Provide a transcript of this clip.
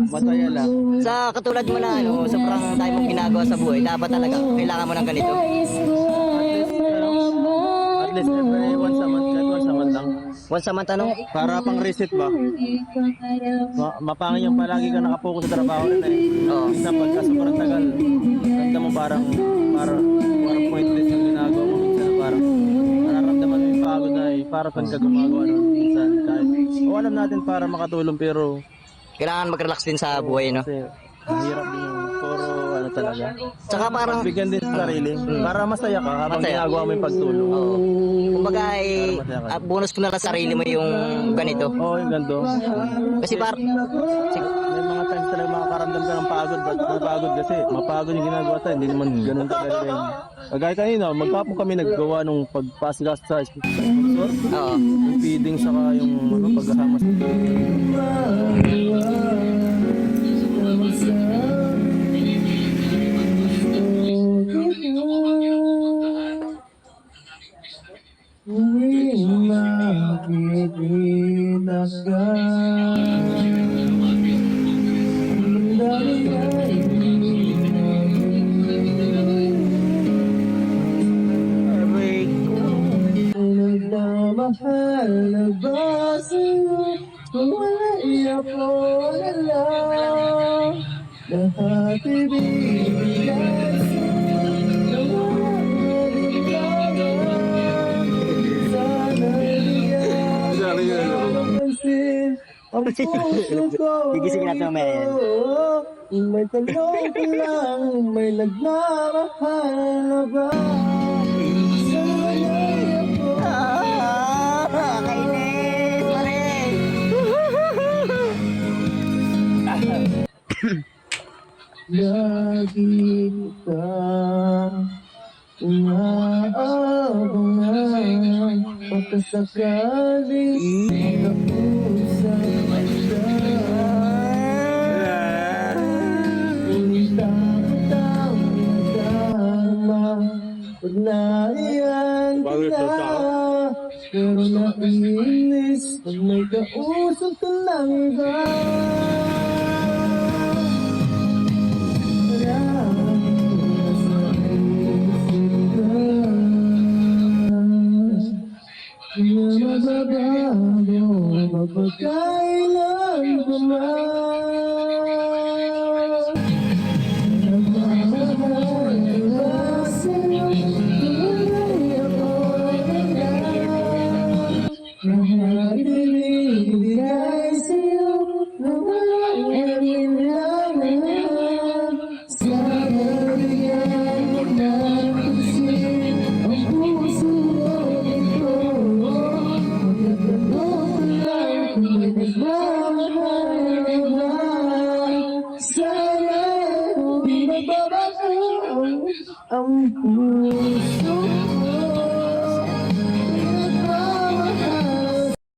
Masaya lang. Sa katulad mo na ano, sobrang dami mong ginagawa sa buhay, dapat talaga kailangan mo ng ganito. At least every once a month, kahit once a month lang. Once a month ano? Para pang reset ba? Mapangin yung palagi ka nakapokus sa trabaho rin eh. Oo. Minsan pagka sobrang tagal, ganda mo parang pointless yung ginagawa mo. Minsan parang nararamdaman mo yung pagod na eh. Para pag ka gumagawa nun. Minsan kahit, alam natin para makatulong pero Kailangan mag-relax din sa buhay, no? kasi mahirap din yung puro ano talaga. Tsaka parang, Bigyan din sa sarili. Para masaya ka habang Masaya. ginagawa mo yung pagtulong. oo. Kumbaga ay, bonus ko na lang sa sarili mo yung ganito. Oo, yung ganito. Kasi par, May mga times talaga makakaramdam ka ng pagod. Ba't mapagod kasi? Mapagod yung ginagawa tayo. Hindi naman ganun talaga yun. Kagaya kanina, magkapong kami naggawa nung pagpasigas sa sponsor. oo. Yung feeding saka yung pagkasama sa Mahal na ba sa'yo? Kung wala ako na lang, lahat ibibigay sa'yo na walang alinlangan. Sana bigyan mo ng pansin ang puso ko. Gigisingin natin mamaya yan. May tanong ka lang, may nagmamahal na ba? Kainis, pare! Lagi kita inaabangan pagkasakaling nausap kita. Punta kitang madama pag naiyan kita. Pero nainis pag may kausap ka lang iba. Magpagkailan pa man nagmamahal ba sa'yo? Tunay ako na lahat ibibigay sa'yo na walang alinlangan. Sana bigyan mo ng pansin ang puso ko nito. Sana di magbabago ang puso ko.